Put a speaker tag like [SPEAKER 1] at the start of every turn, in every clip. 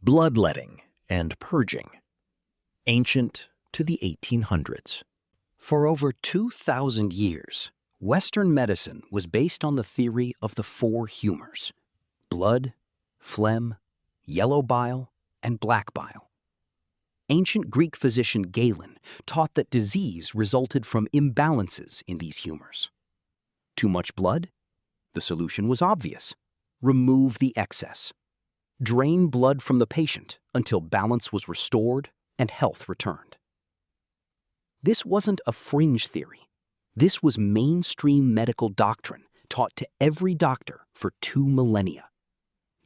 [SPEAKER 1] Bloodletting and purging, ancient to the 1800s. For over 2,000 years, Western medicine was based on the theory of the four humors: blood, phlegm, yellow bile, and black bile. Ancient Greek physician Galen taught that disease resulted from imbalances in these humors. Too much blood? The solution was obvious: remove the excess. Drain blood from the patient until balance was restored and health returned. This wasn't a fringe theory. This was mainstream medical doctrine taught to every doctor for 2 millennia.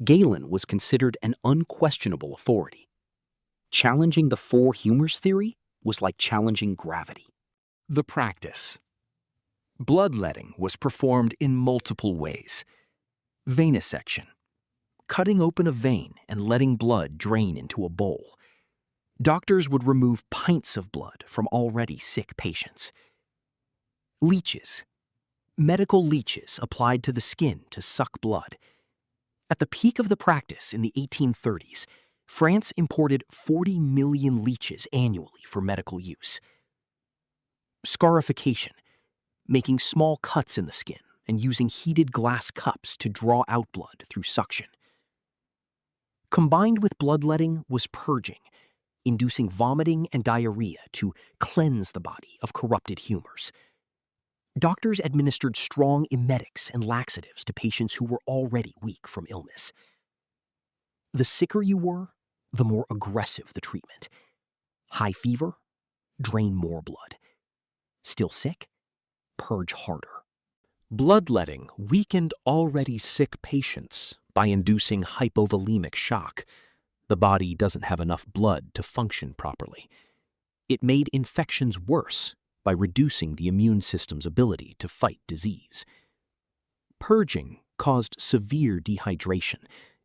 [SPEAKER 1] Galen was considered an unquestionable authority. Challenging the four humors theory was like challenging gravity.
[SPEAKER 2] The practice. Bloodletting was performed in multiple ways. Venesection, cutting open a vein and letting blood drain into a bowl. Doctors would remove pints of blood from already sick patients. Leeches, medical leeches applied to the skin to suck blood. At the peak of the practice in the 1830s, France imported 40 million leeches annually for medical use. Scarification, making small cuts in the skin and using heated glass cups to draw out blood through suction. Combined with bloodletting was purging, inducing vomiting and diarrhea to cleanse the body of corrupted humors. Doctors administered strong emetics and laxatives to patients who were already weak from illness. The sicker you were, the more aggressive the treatment. High fever? Drain more blood. Still sick? Purge harder. Bloodletting weakened already sick patients by inducing hypovolemic shock. The body doesn't have enough blood to function properly. It made infections worse by reducing the immune system's ability to fight disease. Purging caused severe dehydration,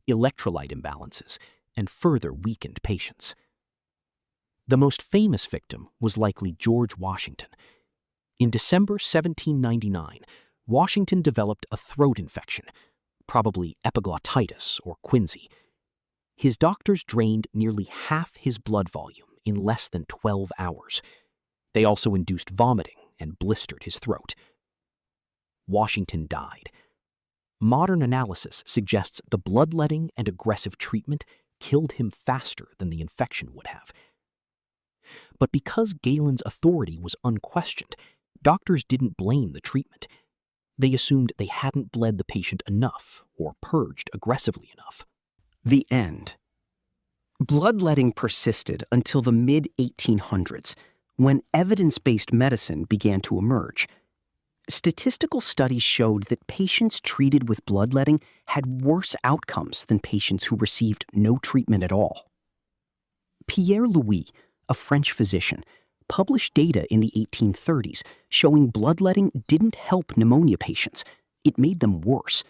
[SPEAKER 2] electrolyte imbalances, and further weakened patients. The most famous victim was likely George Washington. In December 1799, Washington developed a throat infection, probably epiglottitis or quinsy. His doctors drained nearly half his blood volume in less than 12 hours. They also induced vomiting and blistered his throat. Washington died. Modern analysis suggests the bloodletting and aggressive treatment killed him faster than the infection would have. But because Galen's authority was unquestioned, doctors didn't blame the treatment. They assumed they hadn't bled the patient enough or purged aggressively enough.
[SPEAKER 1] The end. Bloodletting persisted until the mid-1800s, when evidence-based medicine began to emerge. Statistical studies showed that patients treated with bloodletting had worse outcomes than patients who received no treatment at all. Pierre Louis, a French physician, published data in the 1830s showing bloodletting didn't help pneumonia patients. It made them worse.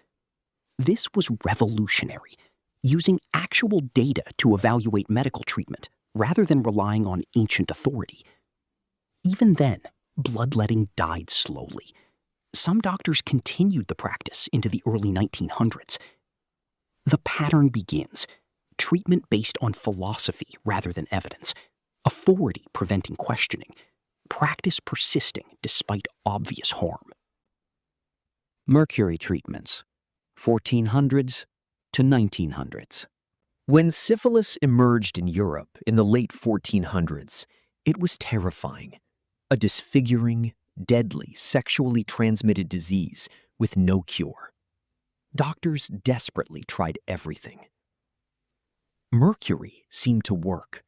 [SPEAKER 1] This was revolutionary, using actual data to evaluate medical treatment rather than relying on ancient authority. Even then, bloodletting died slowly. Some doctors continued the practice into the early 1900s. The pattern begins: treatment based on philosophy rather than evidence, authority preventing questioning, practice persisting despite obvious harm. Mercury Treatments, 1400s to 1900s. When syphilis emerged in Europe in the late 1400s, it was terrifying. A disfiguring, deadly, sexually transmitted disease with no cure. Doctors desperately tried everything. Mercury seemed to work.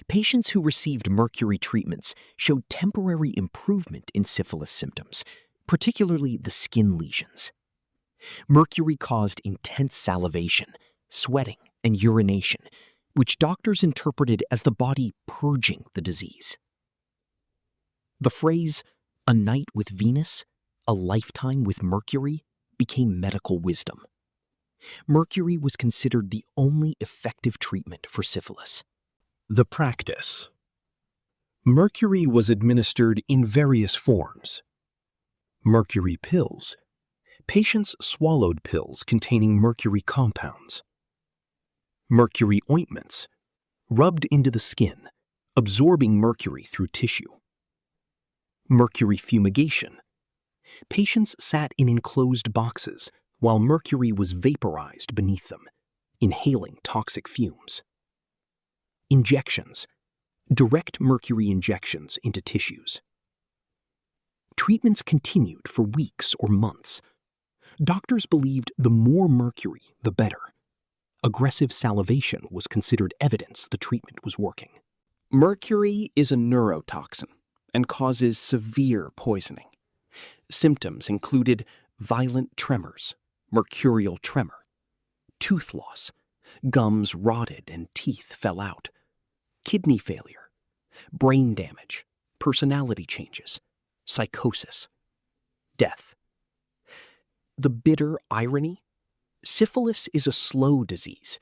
[SPEAKER 1] Patients who received mercury treatments showed temporary improvement in syphilis symptoms, particularly the skin lesions. Mercury caused intense salivation, sweating, and urination, which doctors interpreted as the body purging the disease. The phrase, "a night with Venus, a lifetime with Mercury," became medical wisdom. Mercury was considered the only effective treatment for syphilis. The practice. Mercury was administered in various forms. Mercury pills. Patients swallowed pills containing mercury compounds.
[SPEAKER 2] Mercury ointments, rubbed into the skin, absorbing mercury through tissue. Mercury fumigation. Patients sat in enclosed boxes while mercury was vaporized beneath them, inhaling toxic fumes. Injections. Direct mercury injections into tissues. Treatments continued for weeks or months. Doctors believed the more mercury, the better. Aggressive salivation was considered evidence the treatment was working.
[SPEAKER 1] Mercury is a neurotoxin and causes severe poisoning. Symptoms included violent tremors, mercurial tremor, tooth loss, gums rotted and teeth fell out, kidney failure, brain damage, personality changes, psychosis, death. The bitter irony? Syphilis is a slow disease.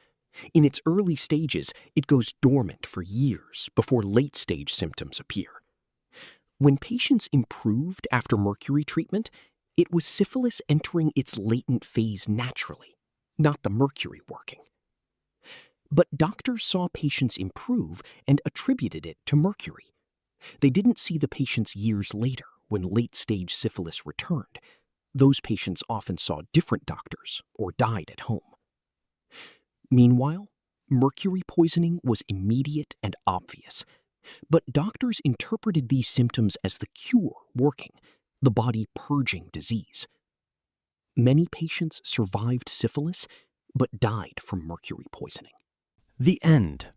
[SPEAKER 1] In its early stages, it goes dormant for years before late-stage symptoms appear. When patients improved after mercury treatment, it was syphilis entering its latent phase naturally, not the mercury working. But doctors saw patients improve and attributed it to mercury. They didn't see the patients years later when late-stage syphilis returned. Those patients often saw different doctors or died at home. Meanwhile, mercury poisoning was immediate and obvious. But doctors interpreted these symptoms as the cure working, the body purging disease. Many patients survived syphilis, but died from mercury poisoning.
[SPEAKER 2] The end.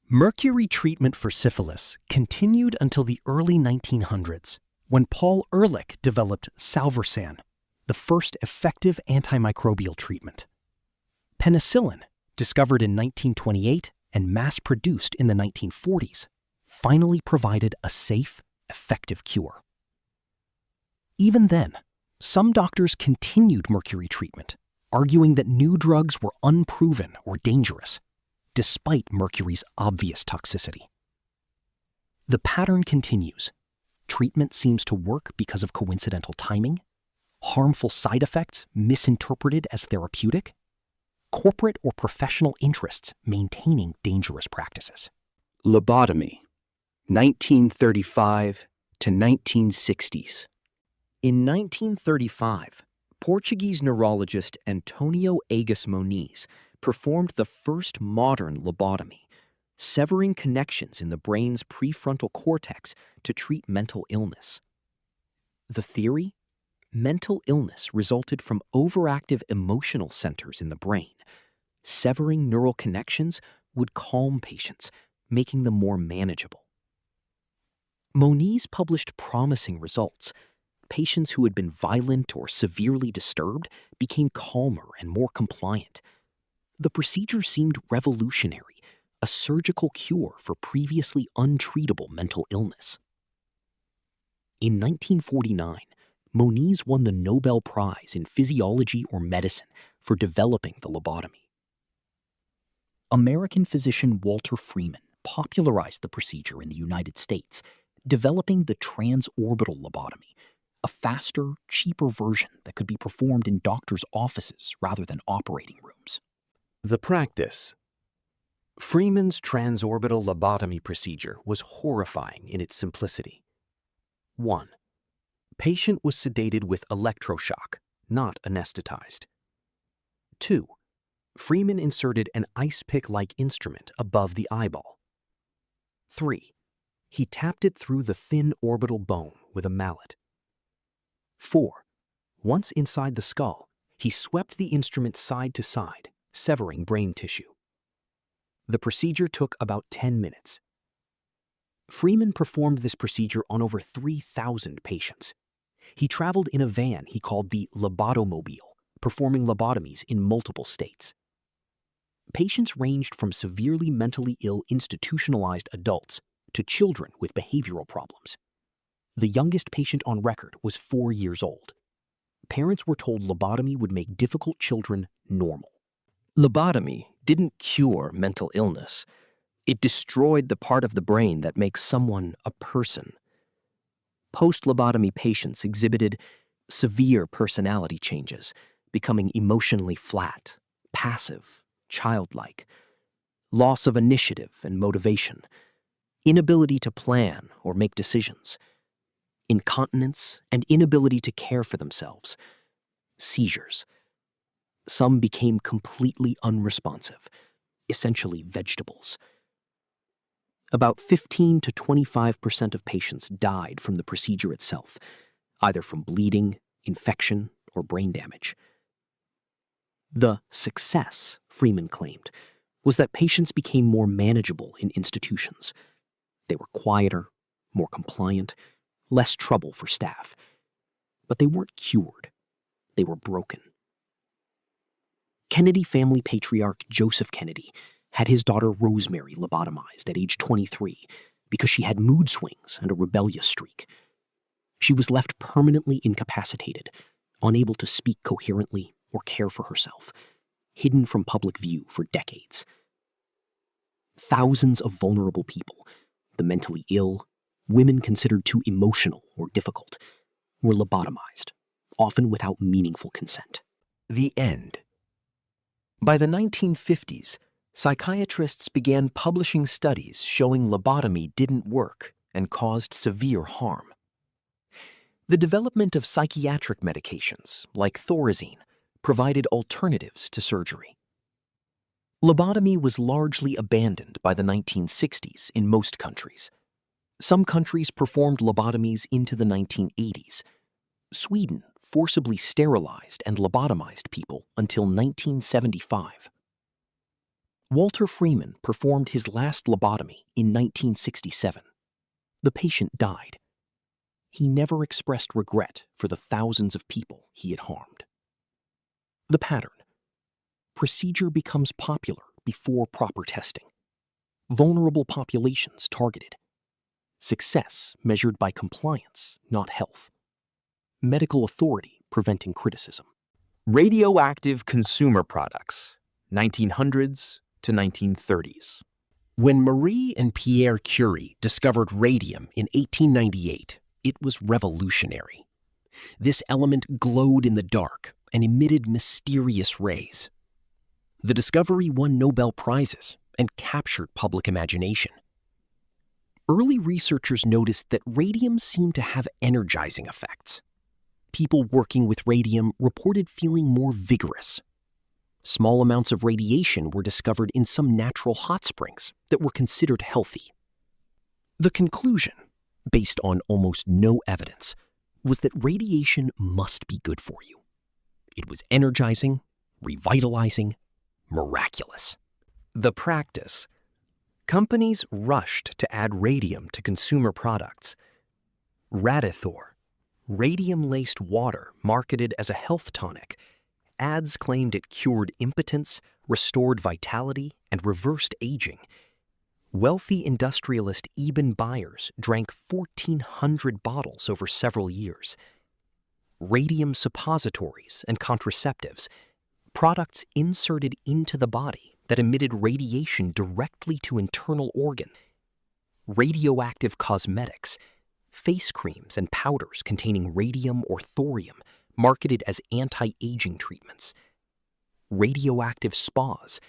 [SPEAKER 2] Mercury treatment for syphilis continued until the early 1900s, when Paul Ehrlich developed Salvarsan, the first effective antimicrobial treatment. Penicillin, discovered in 1928 and mass-produced in the 1940s, finally provided a safe, effective cure. Even then, some doctors continued mercury treatment, arguing that new drugs were unproven or dangerous, despite mercury's obvious toxicity. The pattern continues. Treatment seems to work because of coincidental timing, harmful side effects misinterpreted as therapeutic, corporate or professional interests maintaining dangerous practices.
[SPEAKER 1] Lobotomy, 1935 to 1960s. In 1935, Portuguese neurologist Antonio Agas Moniz performed the first modern lobotomy, severing connections in the brain's prefrontal cortex to treat mental illness. The theory? Mental illness resulted from overactive emotional centers in the brain. Severing neural connections would calm patients, making them more manageable. Moniz published promising results. Patients who had been violent or severely disturbed became calmer and more compliant. The procedure seemed revolutionary, a surgical cure for previously untreatable mental illness. In 1949, Moniz won the Nobel Prize in Physiology or Medicine for developing the lobotomy. American physician Walter Freeman popularized the procedure in the United States, developing the transorbital lobotomy, a faster, cheaper version that could be performed in doctors' offices rather than operating rooms.
[SPEAKER 2] The practice. Freeman's transorbital lobotomy procedure was horrifying in its simplicity. 1. Patient was sedated with electroshock, not anesthetized. 2. Freeman inserted an ice pick-like instrument above the eyeball. 3. He tapped it through the thin orbital bone with a mallet. 4. Once inside the skull, he swept the instrument side to side, severing brain tissue. The procedure took about 10 minutes. Freeman performed this procedure on over 3,000 patients. He traveled in a van he called the Lobotomobile, performing lobotomies in multiple states. Patients ranged from severely mentally ill institutionalized adults to children with behavioral problems. The youngest patient on record was 4 years old. Parents were told lobotomy would make difficult children normal.
[SPEAKER 1] Lobotomy didn't cure mental illness. It destroyed the part of the brain that makes someone a person. Post-lobotomy patients exhibited severe personality changes, becoming emotionally flat, passive,
[SPEAKER 2] childlike. Loss of initiative and motivation. Inability to plan or make decisions. Incontinence and inability to care for themselves. Seizures. Some became completely unresponsive, essentially vegetables. About 15 to 25% of patients died from the procedure itself, either from bleeding, infection, or brain damage. The success, Freeman claimed, was that patients became more manageable in institutions. They were quieter, more compliant, less trouble for staff. But they weren't cured. They were broken. Kennedy family patriarch Joseph Kennedy had his daughter Rosemary lobotomized at age 23 because she had mood swings and a rebellious streak. She was left permanently incapacitated, unable to speak coherently or care for herself, hidden from public view for decades. Thousands of vulnerable people, the mentally ill, women considered too emotional or difficult, were lobotomized, often without meaningful consent.
[SPEAKER 3] The end. By the 1950s, psychiatrists began publishing studies showing lobotomy didn't work and caused severe harm. The development of psychiatric medications, like Thorazine, provided alternatives to surgery. Lobotomy was largely abandoned by the 1960s in most countries. Some countries performed lobotomies into the 1980s. Sweden forcibly sterilized and lobotomized people until 1975. Walter Freeman performed his last lobotomy in 1967. The patient died. He never expressed regret for the thousands of people he had harmed. The pattern. Procedure becomes popular before proper testing. Vulnerable populations targeted. Success measured by compliance, not health. Medical authority preventing criticism.
[SPEAKER 4] Radioactive consumer products, 1900s to 1930s.
[SPEAKER 2] When Marie and Pierre Curie discovered radium in 1898, it was revolutionary. This element glowed in the dark and emitted mysterious rays. The discovery won Nobel Prizes and captured public imagination. Early researchers noticed that radium seemed to have energizing effects. People working with radium reported feeling more vigorous. Small amounts of radiation were discovered in some natural hot springs that were considered healthy. The conclusion, based on almost no evidence, was that radiation must be good for you. It was energizing, revitalizing, miraculous.
[SPEAKER 3] The practice. Companies rushed to add radium to consumer products. Radithor, radium-laced water marketed as a health tonic. Ads claimed it cured impotence, restored vitality, and reversed aging. Wealthy industrialist Eben Byers drank 1,400 bottles over several years. Radium suppositories and contraceptives, products inserted into the body that emitted radiation directly to internal organs. Radioactive cosmetics, face creams and powders containing radium or thorium, marketed as anti-aging treatments. Radioactive spas.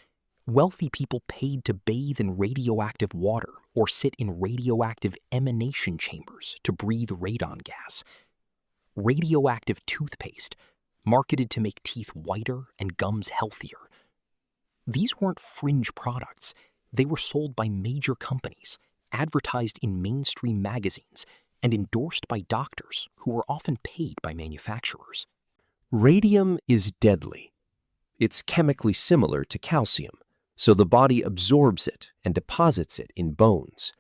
[SPEAKER 3] Wealthy people paid to bathe in radioactive water or sit in radioactive emanation chambers to breathe radon gas. Radioactive toothpaste, marketed to make teeth whiter and gums healthier. These weren't fringe products. They were sold by major companies, advertised in mainstream magazines, and endorsed by doctors who were often paid by manufacturers. Radium is deadly. It's chemically similar to calcium, so the body absorbs it and deposits it in bones.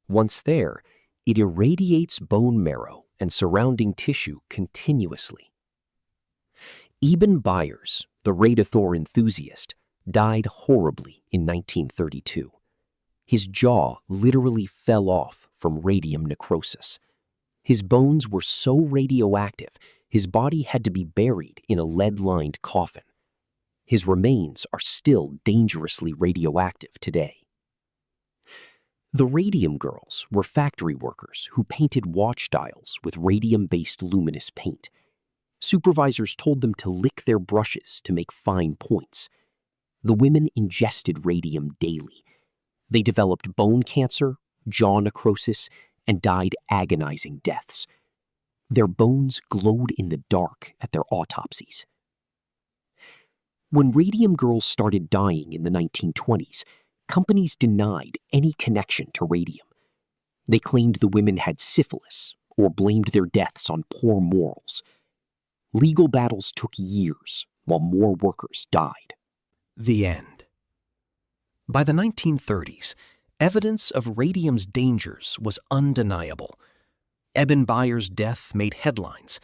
[SPEAKER 3] Once there, it irradiates bone marrow and surrounding tissue continuously. Eben Byers, the Radithor enthusiast, died horribly in 1932. His jaw literally fell off from radium necrosis. His bones were so radioactive, his body had to be buried in a lead-lined coffin. His remains are still dangerously radioactive today. The Radium Girls were factory workers who painted watch dials with radium-based luminous paint. Supervisors told them to lick their brushes to make fine points.
[SPEAKER 2] The women ingested radium daily. They developed bone cancer, jaw necrosis, and died agonizing deaths. Their bones glowed in the dark at their autopsies. When radium girls started dying in the 1920s, companies denied any connection to radium. They claimed the women had syphilis or blamed their deaths on poor morals. Legal battles took years while more workers died.
[SPEAKER 3] The end. By the 1930s, evidence of radium's dangers was undeniable. Eben Byer's death made headlines.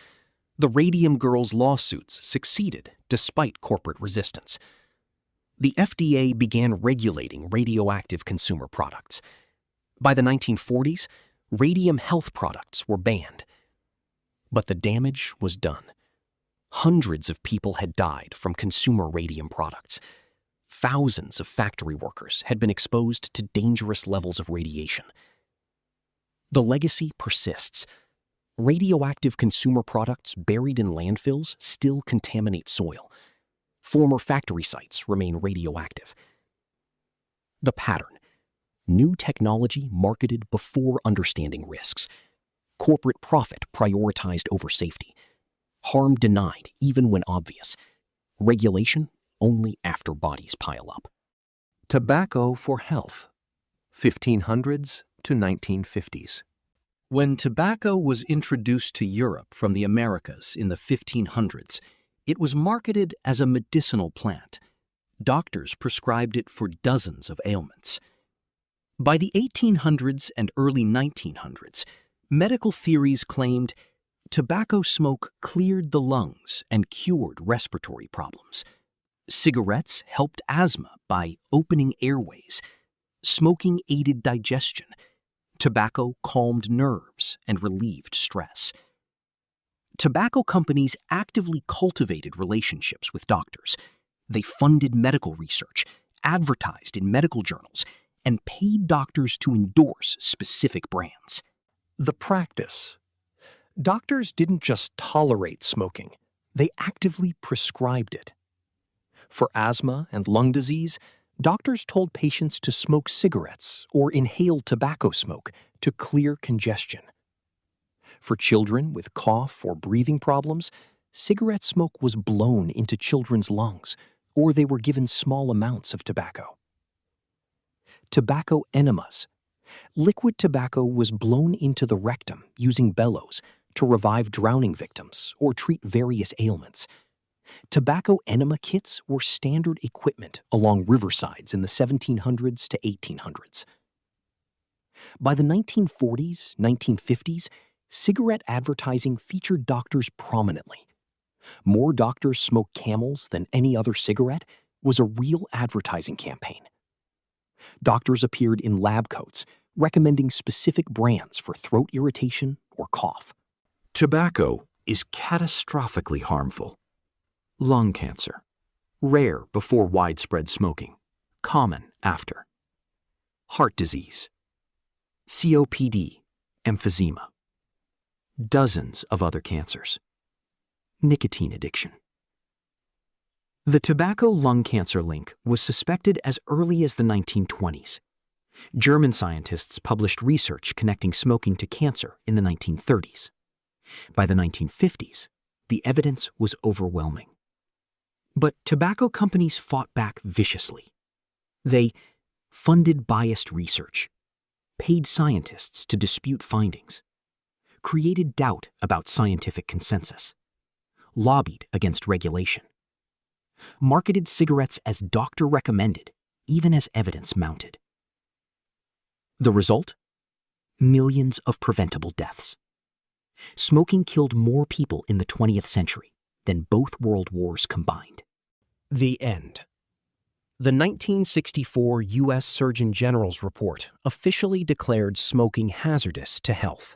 [SPEAKER 3] The Radium Girls' lawsuits succeeded despite corporate resistance. The FDA began regulating radioactive consumer products. By the 1940s, radium health products were banned. But the damage was done. Hundreds of people had died from consumer radium products. Thousands of factory workers had been exposed to dangerous levels of radiation. The legacy persists. Radioactive consumer products buried in landfills still contaminate soil. Former factory sites remain radioactive. The pattern: new technology marketed before understanding risks. Corporate profit prioritized over safety. Harm denied even when obvious. Regulation only after bodies pile up.
[SPEAKER 4] Tobacco for health, 1500s to 1950s.
[SPEAKER 1] When tobacco was introduced to Europe from the Americas in the 1500s, it was marketed as a medicinal plant. Doctors prescribed it for dozens of ailments. By the 1800s and early 1900s, medical theories claimed tobacco smoke cleared the lungs and cured respiratory problems. Cigarettes helped asthma by opening airways. Smoking aided digestion. Tobacco calmed nerves and relieved stress. Tobacco companies actively cultivated relationships with doctors. They funded medical research, advertised in medical journals, and paid doctors to endorse specific brands.
[SPEAKER 3] The practice. Doctors didn't just tolerate smoking, they actively prescribed it. For asthma and lung disease, doctors told patients to smoke cigarettes or inhale tobacco smoke to clear congestion. For children with cough or breathing problems, cigarette smoke was blown into children's lungs, or they were given small amounts of tobacco. Tobacco enemas. Liquid tobacco was blown into the rectum using bellows to revive drowning victims or treat various ailments. Tobacco enema kits were standard equipment along riversides in the 1700s to 1800s. By the 1940s, 1950s, cigarette advertising featured doctors prominently. More Doctors Smoke Camels Than Any Other Cigarette was a real advertising campaign. Doctors appeared in lab coats, recommending specific brands for throat irritation or cough.
[SPEAKER 4] Tobacco is catastrophically harmful. Lung cancer, rare before widespread smoking, common after. Heart disease, COPD, emphysema. Dozens of other cancers. Nicotine addiction. The tobacco lung cancer link was suspected as early as the 1920s. German scientists published research connecting smoking to cancer in the 1930s. By the 1950s, the evidence was overwhelming. But tobacco companies fought back viciously. They funded biased research, paid scientists to dispute findings, created doubt about scientific consensus, lobbied against regulation, marketed cigarettes as doctor recommended, even as evidence mounted. The result? Millions of preventable deaths. Smoking killed more people in the 20th century than both world wars combined.
[SPEAKER 1] The end. The 1964 U.S. Surgeon General's report officially declared smoking hazardous to health.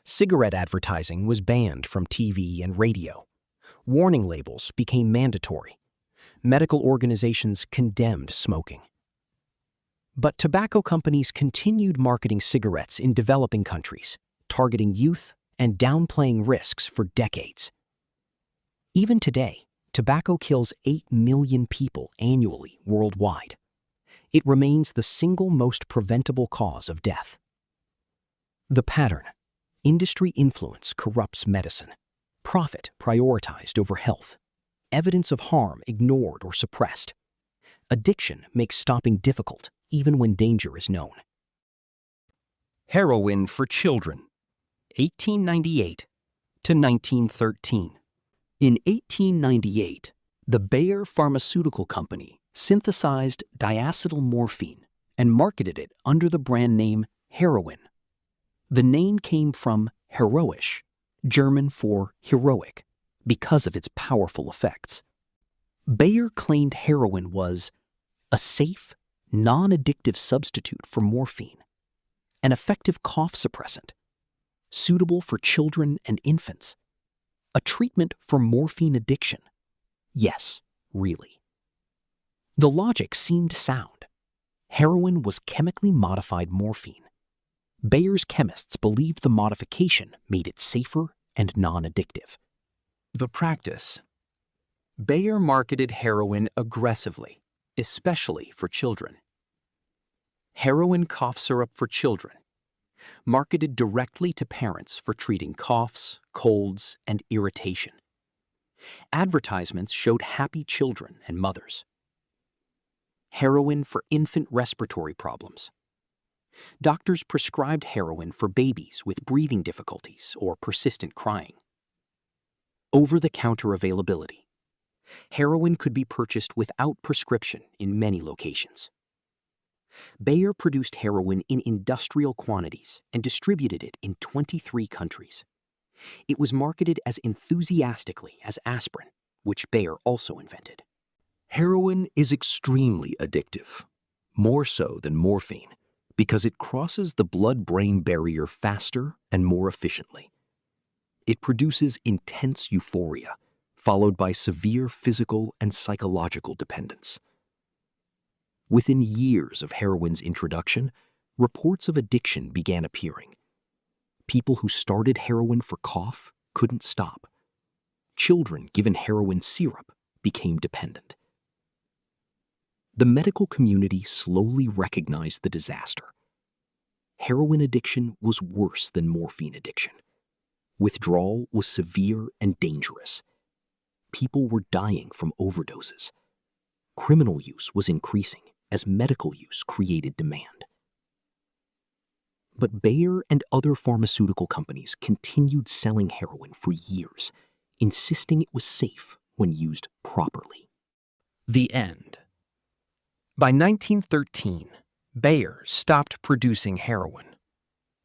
[SPEAKER 1] Cigarette advertising was banned from TV and radio. Warning labels became mandatory. Medical organizations condemned smoking. But tobacco companies continued marketing cigarettes in developing countries, targeting youth and downplaying risks for decades. Even today,
[SPEAKER 2] Tobacco kills 8 million people annually worldwide. It remains the single most preventable cause of death. The pattern. Industry influence corrupts medicine. Profit prioritized over health. Evidence of harm ignored or suppressed. Addiction makes stopping difficult, even when danger is known.
[SPEAKER 1] Heroin for children, 1898 to 1913.
[SPEAKER 2] In 1898, the Bayer Pharmaceutical Company synthesized diacetylmorphine and marketed it under the brand name Heroin. The name came from heroisch, German for heroic, because of its powerful effects. Bayer claimed heroin was a safe, non-addictive substitute for morphine, an effective cough suppressant, suitable for children and infants, a treatment for morphine addiction. Yes, really. The logic seemed sound. Heroin was chemically modified morphine. Bayer's chemists believed the modification made it safer and non-addictive.
[SPEAKER 1] The practice. Bayer marketed heroin aggressively, especially for children. Heroin cough syrup for children, marketed directly to parents for treating coughs, colds, and irritation. Advertisements showed happy children and mothers. Heroin for infant respiratory problems. Doctors prescribed heroin for babies with breathing difficulties or persistent crying. Over-the-counter availability. Heroin could be purchased without prescription in many locations. Bayer produced heroin in industrial quantities and distributed it in 23 countries. It was marketed as enthusiastically as aspirin, which Bayer also invented.
[SPEAKER 4] Heroin is extremely addictive, more so than morphine, because it crosses the blood-brain barrier faster and more efficiently. It produces intense euphoria, followed by severe physical and psychological dependence. Within years of heroin's introduction, reports of addiction began appearing. People who started heroin for cough couldn't stop. Children given heroin syrup became dependent. The medical community slowly recognized the disaster. Heroin addiction was worse than morphine addiction. Withdrawal was severe and dangerous. People were dying from overdoses. Criminal use was increasing as medical use created demand. But Bayer and other pharmaceutical companies continued selling heroin for years, insisting it was safe when used properly.
[SPEAKER 1] The end. By 1913, Bayer stopped producing heroin.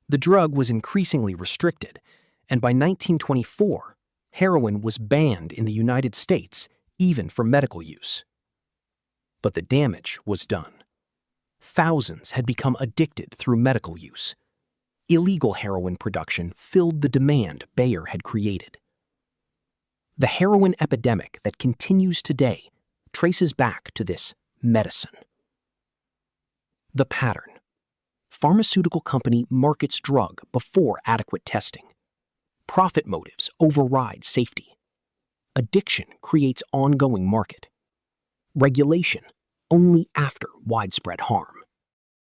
[SPEAKER 1] The drug was increasingly restricted, and by 1924, heroin was banned in the United States, even for medical use. But the damage was done. Thousands had become addicted through medical use. Illegal heroin production filled the demand Bayer had created. The heroin epidemic that continues today traces back to this medicine. The pattern. Pharmaceutical company markets drug before adequate testing. Profit motives override safety. Addiction creates ongoing market. Regulation only after widespread harm.